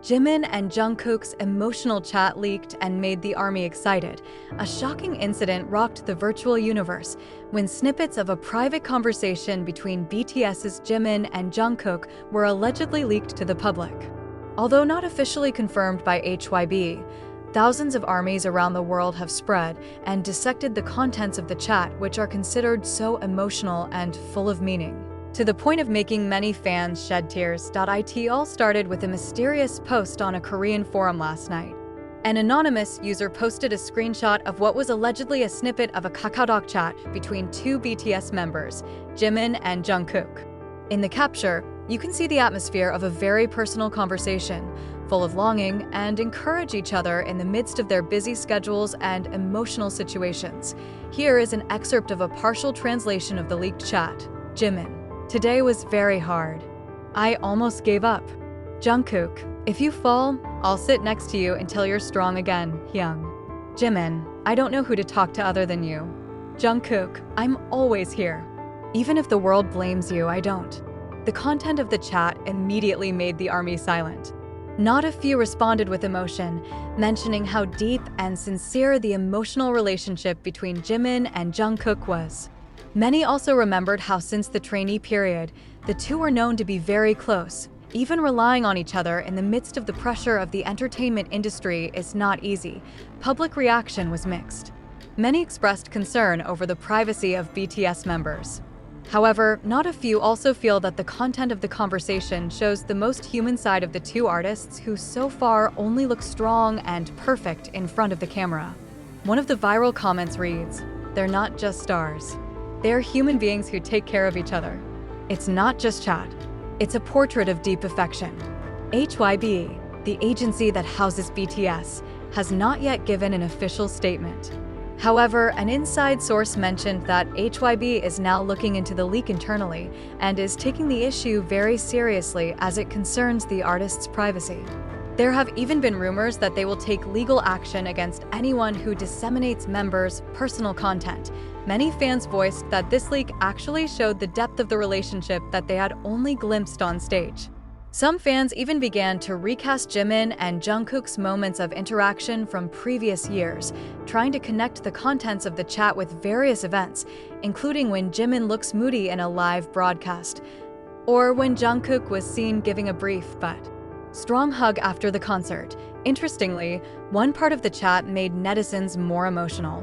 Jimin and Jungkook's emotional chat leaked and made the ARMY excited. A shocking incident rocked the virtual universe when snippets of a private conversation between BTS's Jimin and Jungkook were allegedly leaked to the public. Although not officially confirmed by HYBE, thousands of ARMYs around the world have spread and dissected the contents of the chat, which are considered so emotional and full of meaning, to the point of making many fans shed tears. It all started with a mysterious post on a Korean forum last night. An anonymous user posted a screenshot of what was allegedly a snippet of a KakaoTalk chat between two BTS members, Jimin and Jungkook. In the capture, you can see the atmosphere of a very personal conversation, full of longing and encourage each other in the midst of their busy schedules and emotional situations. Here is an excerpt of a partial translation of the leaked chat. Jimin: "Today was very hard. I almost gave up. Jungkook: if you fall, I'll sit next to you until you're strong again, Hyung. Jimin: I don't know who to talk to other than you. Jungkook: I'm always here. Even if the world blames you, I don't." The content of the chat immediately made the ARMY silent. Not a few responded with emotion, mentioning how deep and sincere the emotional relationship between Jimin and Jungkook was. Many also remembered how since the trainee period, the two are known to be very close. Even relying on each other in the midst of the pressure of the entertainment industry is not easy. Public reaction was mixed. Many expressed concern over the privacy of BTS members. However, not a few also feel that the content of the conversation shows the most human side of the two artists, who so far only look strong and perfect in front of the camera. One of the viral comments reads, "They're not just stars. They're human beings who take care of each other. It's not just chat. It's a portrait of deep affection." HYBE, the agency that houses BTS, has not yet given an official statement. However, an inside source mentioned that HYBE is now looking into the leak internally and is taking the issue very seriously as it concerns the artist's privacy. There have even been rumors that they will take legal action against anyone who disseminates members' personal content. Many fans voiced that this leak actually showed the depth of the relationship that they had only glimpsed on stage. Some fans even began to recast Jimin and Jungkook's moments of interaction from previous years, trying to connect the contents of the chat with various events, including when Jimin looks moody in a live broadcast, or when Jungkook was seen giving a brief but strong hug after the concert. Interestingly, one part of the chat made netizens more emotional.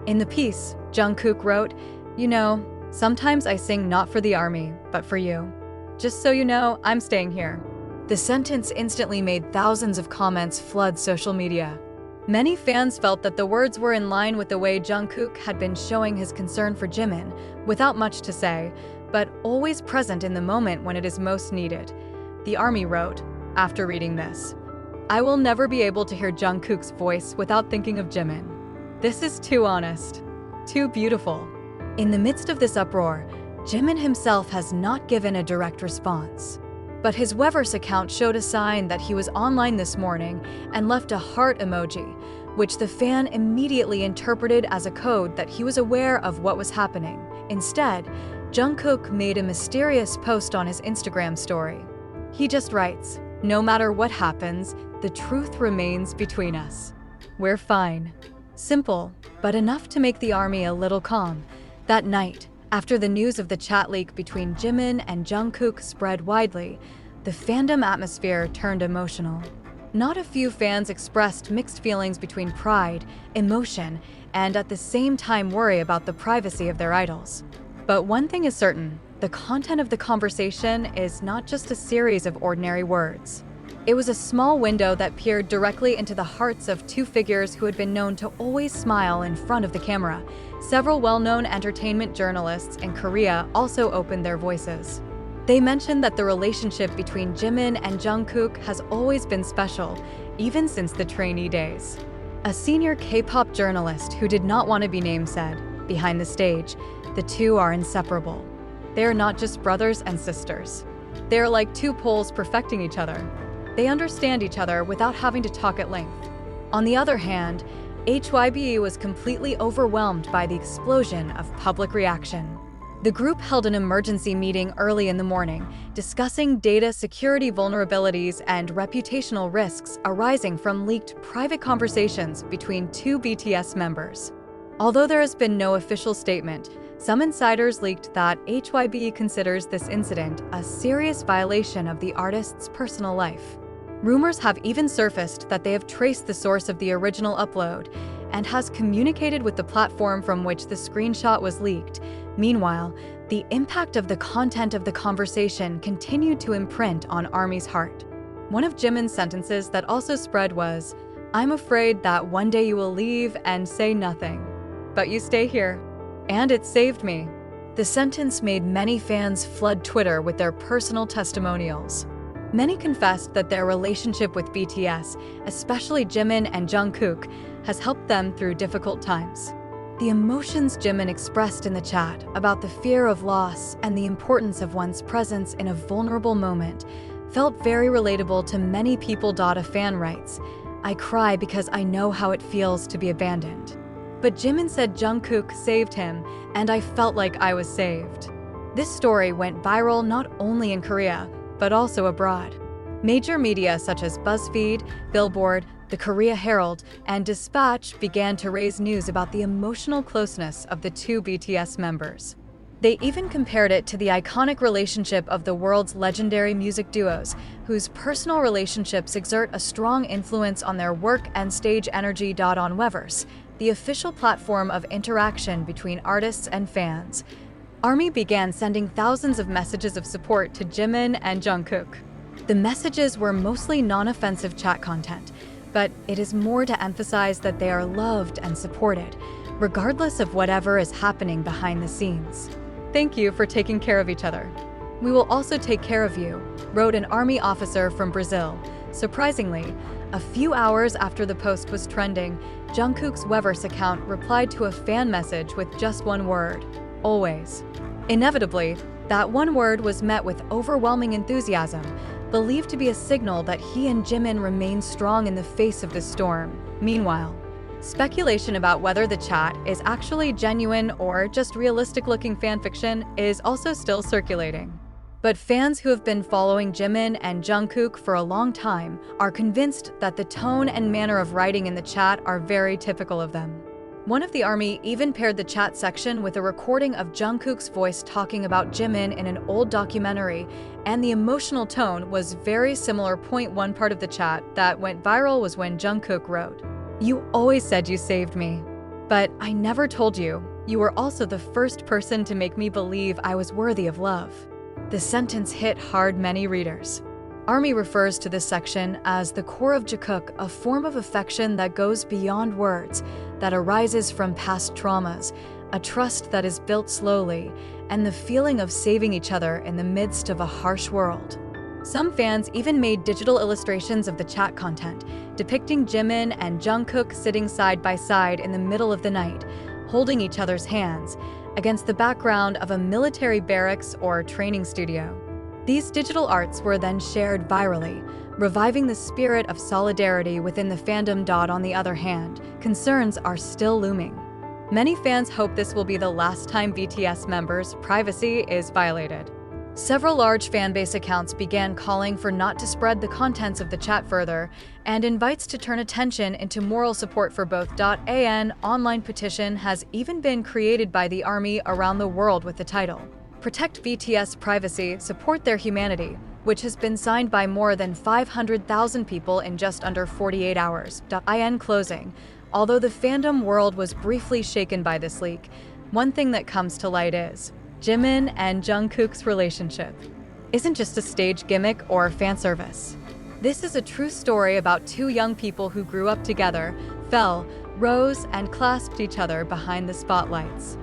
In the piece, Jungkook wrote, "You know, sometimes I sing not for the ARMY, but for you. Just so you know, I'm staying here." The sentence instantly made thousands of comments flood social media. Many fans felt that the words were in line with the way Jungkook had been showing his concern for Jimin, without much to say, but always present in the moment when it is most needed. The ARMY wrote, after reading this, "I will never be able to hear Jungkook's voice without thinking of Jimin. This is too honest, too beautiful." In the midst of this uproar, Jimin himself has not given a direct response. But his Weverse account showed a sign that he was online this morning and left a heart emoji, which the fan immediately interpreted as a code that he was aware of what was happening. Instead, Jungkook made a mysterious post on his Instagram story. He just writes, "No matter what happens, the truth remains between us. We're fine." Simple, but enough to make the ARMY a little calm. That night, after the news of the chat leak between Jimin and Jungkook spread widely, the fandom atmosphere turned emotional. Not a few fans expressed mixed feelings between pride, emotion, and at the same time worry about the privacy of their idols. But one thing is certain, the content of the conversation is not just a series of ordinary words. It was a small window that peered directly into the hearts of two figures who had been known to always smile in front of the camera. Several well-known entertainment journalists in Korea also opened their voices. They mentioned that the relationship between Jimin and Jungkook has always been special, even since the trainee days. A senior K-pop journalist who did not want to be named said, "Behind the stage, the two are inseparable. They are not just brothers and sisters. They are like two poles perfecting each other. They understand each other without having to talk at length." On the other hand, HYBE was completely overwhelmed by the explosion of public reaction. The group held an emergency meeting early in the morning, discussing data security vulnerabilities and reputational risks arising from leaked private conversations between two BTS members. Although there has been no official statement, some insiders leaked that HYBE considers this incident a serious violation of the artist's personal life. Rumors have even surfaced that they have traced the source of the original upload and has communicated with the platform from which the screenshot was leaked. Meanwhile, the impact of the content of the conversation continued to imprint on ARMY's heart. One of Jimin's sentences that also spread was, "I'm afraid that one day you will leave and say nothing, but you stay here. And it saved me." The sentence made many fans flood Twitter with their personal testimonials. Many confessed that their relationship with BTS, especially Jimin and Jungkook, has helped them through difficult times. The emotions Jimin expressed in the chat about the fear of loss and the importance of one's presence in a vulnerable moment felt very relatable to many people. A fan writes, "I cry because I know how it feels to be abandoned." But Jimin said Jungkook saved him, and I felt like I was saved. This story went viral not only in Korea, but also abroad. Major media such as BuzzFeed, Billboard, the Korea Herald, and Dispatch began to raise news about the emotional closeness of the two BTS members. They even compared it to the iconic relationship of the world's legendary music duos, whose personal relationships exert a strong influence on their work and stage energy. On Weverse, the official platform of interaction between artists and fans, ARMY began sending thousands of messages of support to Jimin and Jungkook. The messages were mostly non-offensive chat content, but it is more to emphasize that they are loved and supported, regardless of whatever is happening behind the scenes. "Thank you for taking care of each other. We will also take care of you," wrote an ARMY officer from Brazil. Surprisingly, a few hours after the post was trending, Jungkook's Weverse account replied to a fan message with just one word: "Always." Inevitably, that one word was met with overwhelming enthusiasm, believed to be a signal that he and Jimin remain strong in the face of the storm. Meanwhile, speculation about whether the chat is actually genuine or just realistic-looking fanfiction is also still circulating. But fans who have been following Jimin and Jungkook for a long time are convinced that the tone and manner of writing in the chat are very typical of them. One of the ARMY even paired the chat section with a recording of Jungkook's voice talking about Jimin in an old documentary, and the emotional tone was very similar. One part of the chat that went viral was when Jungkook wrote, "You always said you saved me, but I never told you. You were also the first person to make me believe I was worthy of love." The sentence hit hard many readers. ARMY refers to this section as the core of Jungkook, a form of affection that goes beyond words, that arises from past traumas, a trust that is built slowly, and the feeling of saving each other in the midst of a harsh world. Some fans even made digital illustrations of the chat content, depicting Jimin and Jungkook sitting side by side in the middle of the night, holding each other's hands, against the background of a military barracks or training studio. These digital arts were then shared virally, reviving the spirit of solidarity within the fandom. On the other hand, concerns are still looming. Many fans hope this will be the last time BTS members' privacy is violated. Several large fanbase accounts began calling for not to spread the contents of the chat further, and invites to turn attention into moral support for both. An online petition has even been created by the ARMY around the world with the title, "Protect BTS Privacy, Support Their Humanity," which has been signed by more than 500,000 people in just under 48 hours. In closing, although the fandom world was briefly shaken by this leak, one thing that comes to light is Jimin and Jungkook's relationship isn't just a stage gimmick or fan service. This is a true story about two young people who grew up together, fell, rose, and clasped each other behind the spotlights.